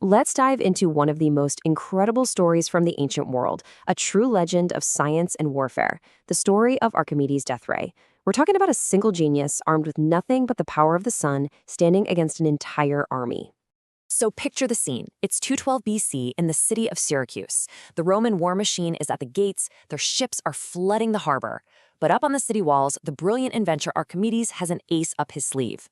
Let's dive into one of the most incredible stories from the ancient world, a true legend of science and warfare, the story of Archimedes' death ray. We're talking about a single genius armed with nothing but the power of the sun, standing against an entire army. So picture the scene. It's 212 BC in the city of Syracuse. The Roman war machine is at the gates, their ships are flooding the harbor. But up on the city walls, the brilliant inventor Archimedes has an ace up his sleeve.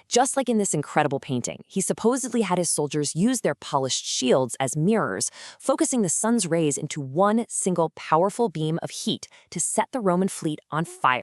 Just like in this incredible painting, he supposedly had his soldiers use their polished shields as mirrors, focusing the sun's rays into one single powerful beam of heat to set the Roman fleet on fire.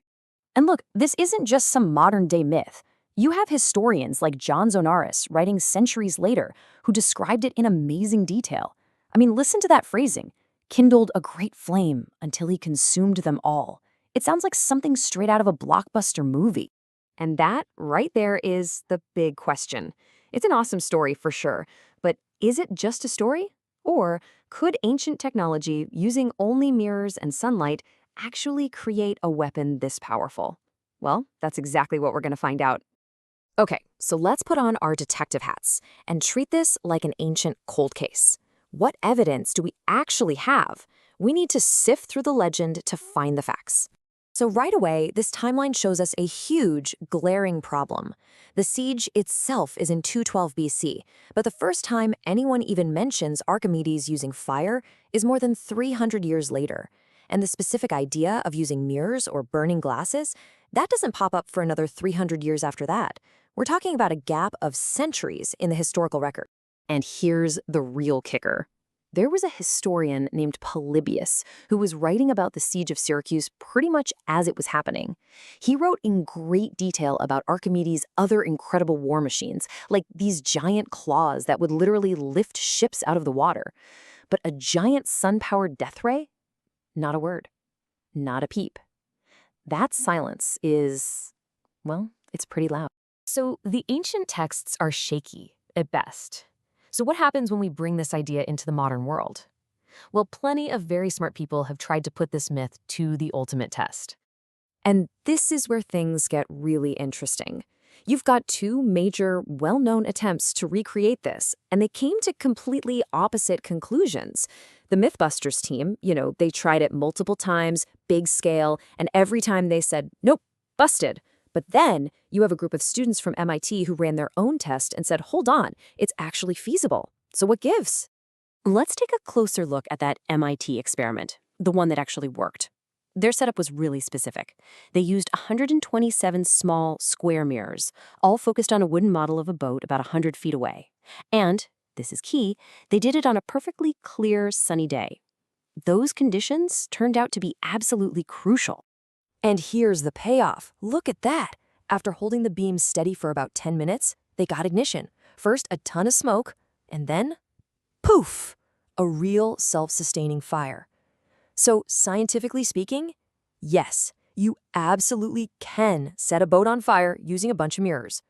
And look, this isn't just some modern-day myth. You have historians like John Zonaras writing centuries later who described it in amazing detail. I mean, listen to that phrasing. Kindled a great flame until he consumed them all. It sounds like something straight out of a blockbuster movie. And that right there is the big question. It's an awesome story for sure, but is it just a story? Or could ancient technology using only mirrors and sunlight actually create a weapon this powerful? Well, that's exactly what we're going to find out. Okay, so let's put on our detective hats and treat this like an ancient cold case. What evidence do we actually have? We need to sift through the legend to find the facts. So right away, this timeline shows us a huge, glaring problem. The siege itself is in 212 BC, but the first time anyone even mentions Archimedes using fire is more than 300 years later. And the specific idea of using mirrors or burning glasses, that doesn't pop up for another 300 years after that. We're talking about a gap of centuries in the historical record. And here's the real kicker. There was a historian named Polybius who was writing about the Siege of Syracuse pretty much as it was happening. He wrote in great detail about Archimedes' other incredible war machines, like these giant claws that would literally lift ships out of the water. But a giant sun-powered death ray? Not a word. Not a peep. That silence is, well, it's pretty loud. So the ancient texts are shaky, at best. So what happens when we bring this idea into the modern world? Well, plenty of very smart people have tried to put this myth to the ultimate test. And this is where things get really interesting. You've got two major, well-known attempts to recreate this, and they came to completely opposite conclusions. The Mythbusters team, they tried it multiple times, big scale, and every time they said, nope, busted. But then you have a group of students from MIT who ran their own test and said, hold on, it's actually feasible. So what gives? Let's take a closer look at that MIT experiment, the one that actually worked. Their setup was really specific. They used 127 small, square mirrors, all focused on a wooden model of a boat about 100 feet away. And, this is key, they did it on a perfectly clear, sunny day. Those conditions turned out to be absolutely crucial. And here's the payoff. Look at that. After holding the beam steady for about 10 minutes, they got ignition. First, a ton of smoke, and then, poof, a real self-sustaining fire. So, scientifically speaking, yes, you absolutely can set a boat on fire using a bunch of mirrors.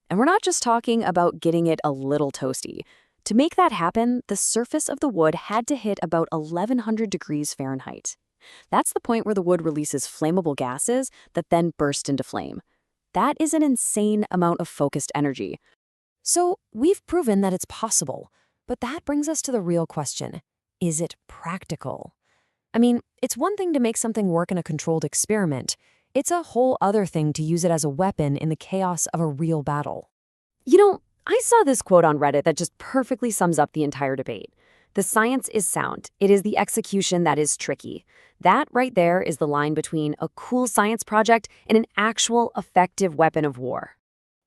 And we're not just talking about getting it a little toasty. To make that happen, the surface of the wood had to hit about 1100 degrees Fahrenheit. That's the point where the wood releases flammable gases that then burst into flame. That is an insane amount of focused energy. So we've proven that it's possible, but that brings us to the real question. Is it practical? I mean, it's one thing to make something work in a controlled experiment. It's a whole other thing to use it as a weapon in the chaos of a real battle. I saw this quote on Reddit that just perfectly sums up the entire debate. The science is sound. It is the execution that is tricky. That right there is the line between a cool science project and an actual effective weapon of war.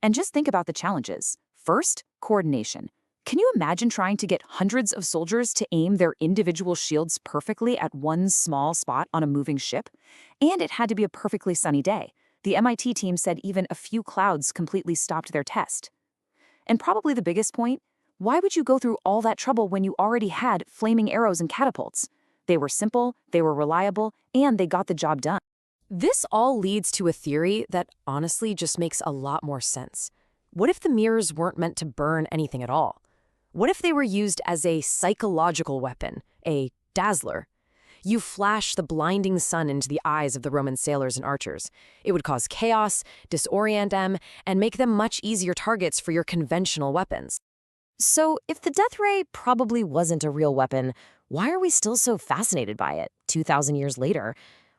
And just think about the challenges. First, coordination. Can you imagine trying to get hundreds of soldiers to aim their individual shields perfectly at one small spot on a moving ship? And it had to be a perfectly sunny day. The MIT team said even a few clouds completely stopped their test. And probably the biggest point, why would you go through all that trouble when you already had flaming arrows and catapults? They were simple, they were reliable, and they got the job done. This all leads to a theory that honestly just makes a lot more sense. What if the mirrors weren't meant to burn anything at all? What if they were used as a psychological weapon, a dazzler? You flash the blinding sun into the eyes of the Roman sailors and archers. It would cause chaos, disorient them, and make them much easier targets for your conventional weapons. So, if the death ray probably wasn't a real weapon, why are we still so fascinated by it 2,000 years later?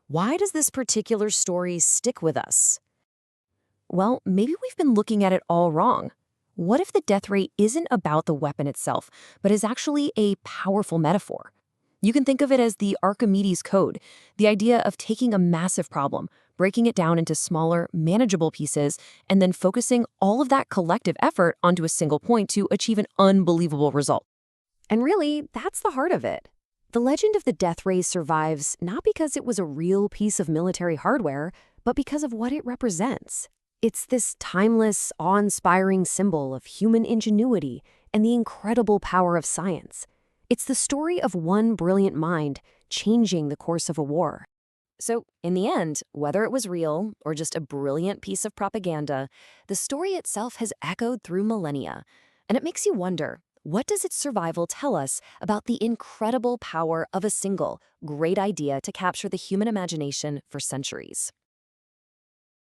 Why does this particular story stick with us? Well, maybe we've been looking at it all wrong. What if the death ray isn't about the weapon itself, but is actually a powerful metaphor? You can think of it as the Archimedes code, the idea of taking a massive problem, breaking it down into smaller, manageable pieces, and then focusing all of that collective effort onto a single point to achieve an unbelievable result. And really, that's the heart of it. The legend of the death ray survives not because it was a real piece of military hardware, but because of what it represents. It's this timeless, awe-inspiring symbol of human ingenuity and the incredible power of science. It's the story of one brilliant mind changing the course of a war. So, in the end, whether it was real or just a brilliant piece of propaganda, the story itself has echoed through millennia. And it makes you wonder, what does its survival tell us about the incredible power of a single, great idea to capture the human imagination for centuries?